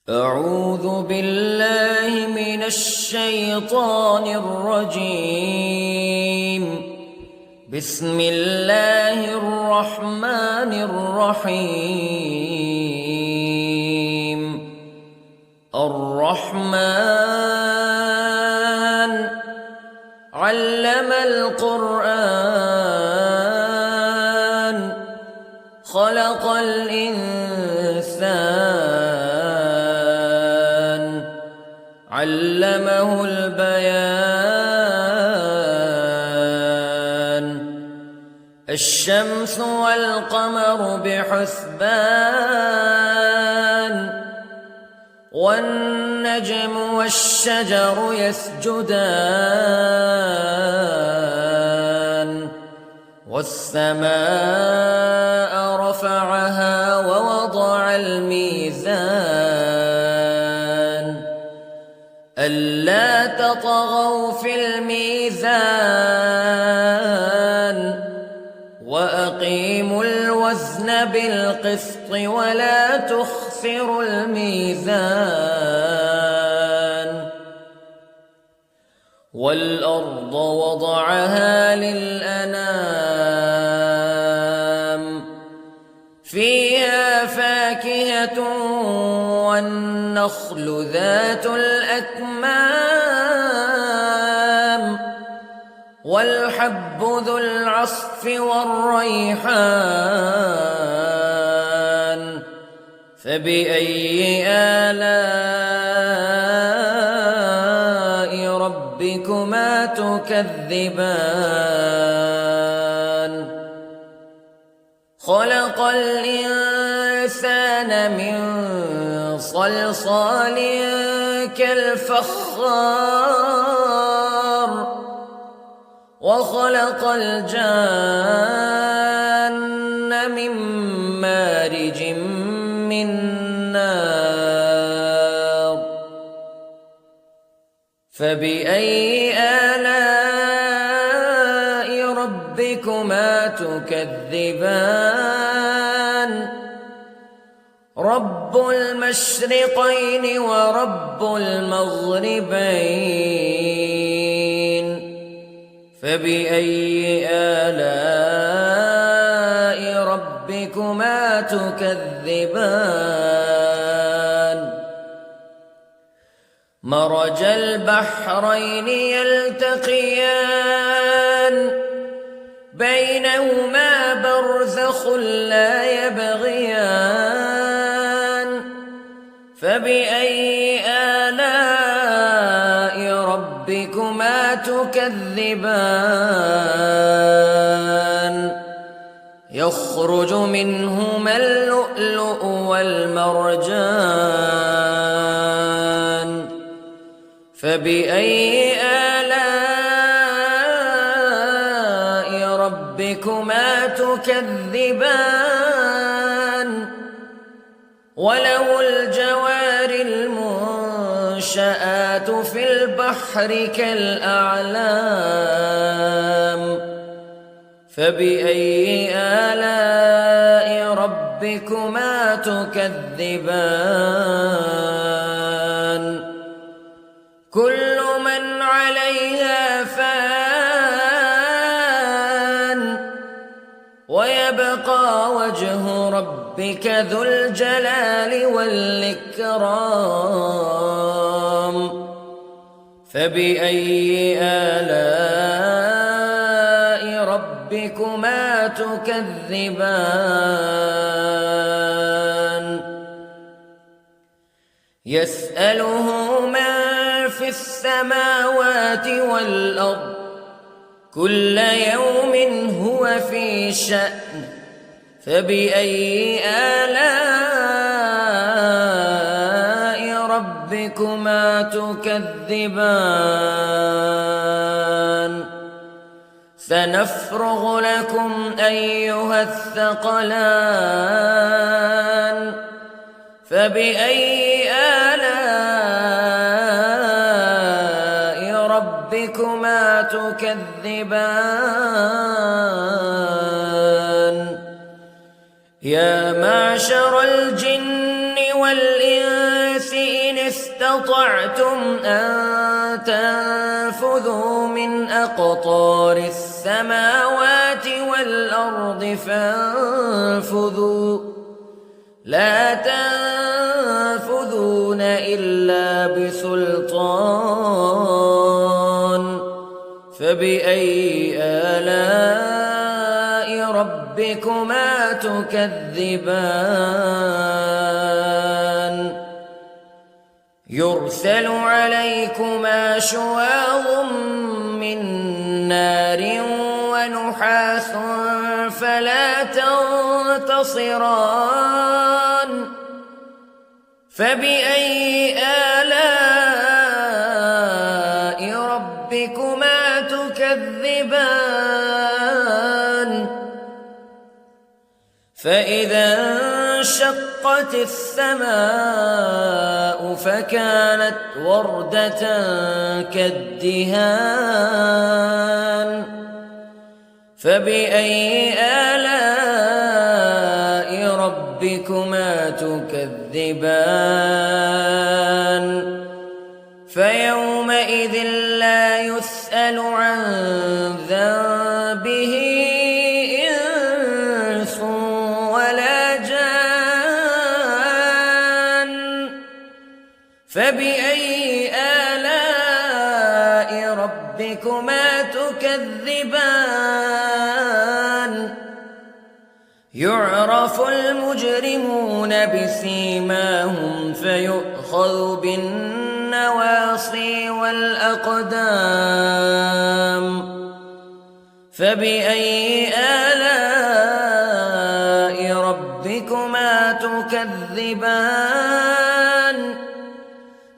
أعوذ بالله من الشيطان الرجيم. بسم الله الرحمن الرحيم. الرحمن علم القرآن خلق الإنسان علمه البيان. الشمس والقمر بحسبان والنجم والشجر يسجدان والسماء رفعها ووضع الميزان ألا تطغوا في الميزان وأقيموا الوزن بالقسط ولا تخسروا الميزان. والأرض وضعها للأنام فيها فاكهة والنخل ذات الأكمام والحب ذو العصف والريحان فبأي آلاء ربكما تكذبان. خلق الإنسان من صلصال كالفخار وخلق الجان من مارج من نار فبأي آلاء ربكما تكذبان. رب المشرقين ورب المغربين فبأي آلاء ربكما تكذبان. مرج البحرين يلتقيان بينهما برزخ لا يبغيان فبأي آلاء ربكما تكذبان. يخرج منهما اللؤلؤ والمرجان فبأي آلاء ربكما تكذبان. وله الجوار المنشآت في البحر كالأعلام فبأي آلاء ربكما تكذبان. كل من عليها فان ويبقى وجه ربك ذو الجلال والإكرام فبأي آلاء ربكما تكذبان. يسأله من في السماوات والأرض كل يوم هو في شأن فبأي آلاء ربكما تكذبان. سنفرغ لكم أيها الثقلان فبأي آلاء ربكما تكذبان. يا معشر الجن والإنس استطعتم أن تنفذوا من أقطار السماوات والأرض فانفذوا لا تنفذون إلا بسلطان فبأي آلاء ربكما تكذبان يرسل عليكما شواظ من نار ونحاس فلا تنتصران فبأي آلاء ربكما تكذبان فإذا انشقت السماء فكانت وردة كالدهان فبأي آلاء ربكما تكذبان فيومئذ لا يسأل عن ذنبه إنس ولا جان فبأي آلاء ربكما تكذبان يعرف المجرمون بسيماهم فيؤخذ بالنواصي والأقدام فبأي آلاء ربكما تكذبان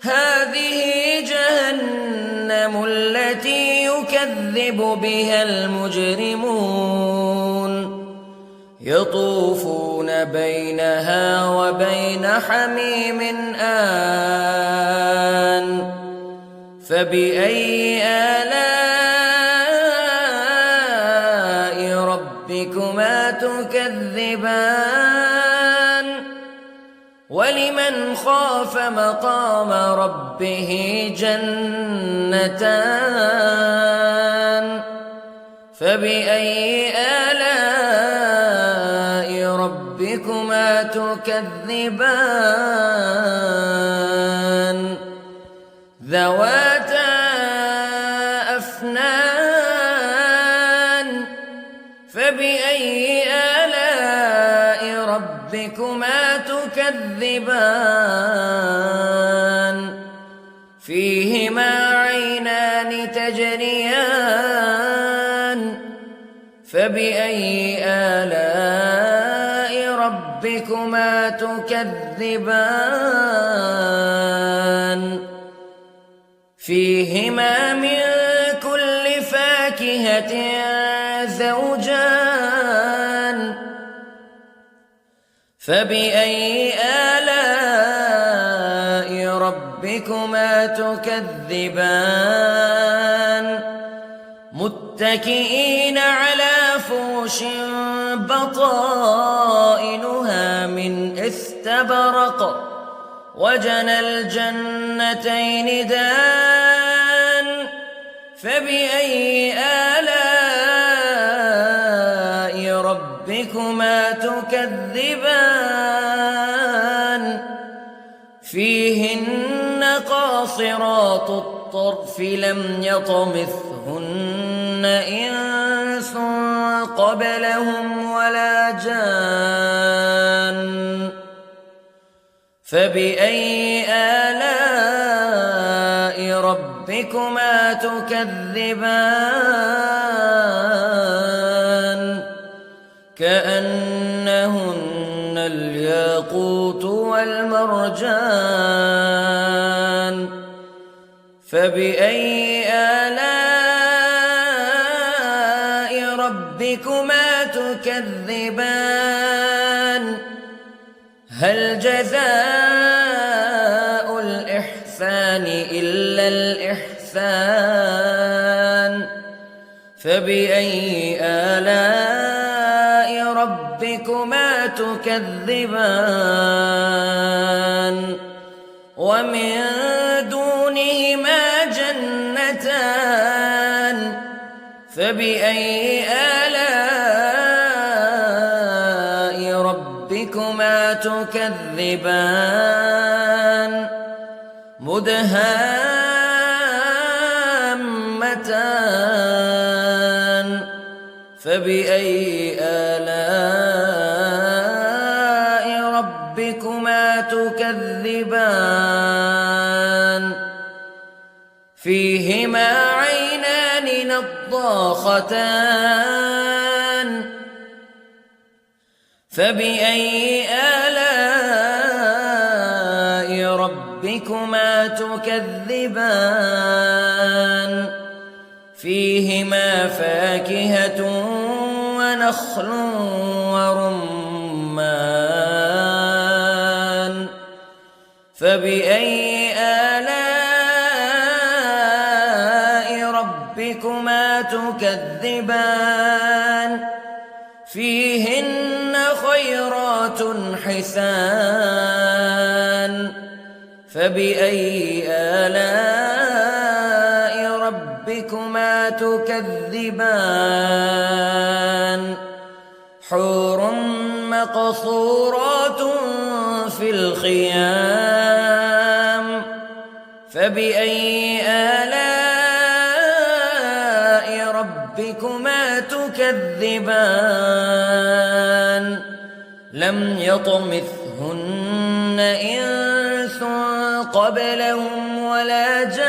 هذه جهنم التي يكذب بها المجرمون يطوفون بينها وبين حميم آن فبأي آلاء ربكما تكذبان ولمن خاف مقام ربه جنتان فبأي آلاء ربكما تكذبان ذواتا أفنان فبأي آلاء ربكما تكذبان فيهما عينان تجريان فبأي آلاء ربكما تكذبان فيهما من كل فاكهة زوجان فبأي آلاء ربكما تكذبان متكئين على فرش بطائنها من استبرق وجنى الجنتين دان فبأي آلاء ربكما تكذبان فيهن قاصرات الطرف لم يطمثهن إنس قبلهم ولا جان فبأي آلاء ربكما تكذبان كأنهن الياقوت والمرجان فبأي آلاء ربكما تكذبان هل جزاء الإحسان إلا الإحسان فبأي آلاء ربكما تكذبان ومن دونهما جنتان فبأي آلاء ربكما تكذبان مدهامتان فبأي آلاء ربكما تكذبان فيهما عينان نضاختان فبأي آلاء ربكما تكذبان فيهما فاكهة ونخل ورمان فبأي آلاء ربكما تكذبان فيهن خيرات حسان فبأي آلاء ربكما تكذبان حور مقصورات في الخيام فبأي آلاء ربكما تكذبان لم يطمثهن إنس قبلهم ولا جان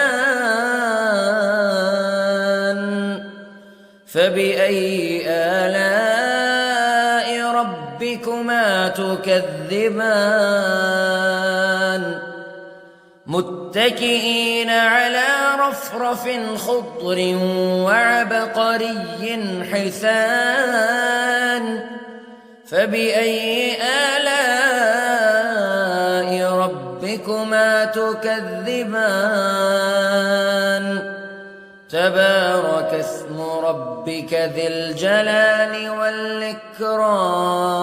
فبأي آلاء ربكما تكذبان متكئين على رفرف خضر وعبقري حسان فبأي آلاء ربكما تكذبان تبارك اسم ربك ذي الجلال والإكرام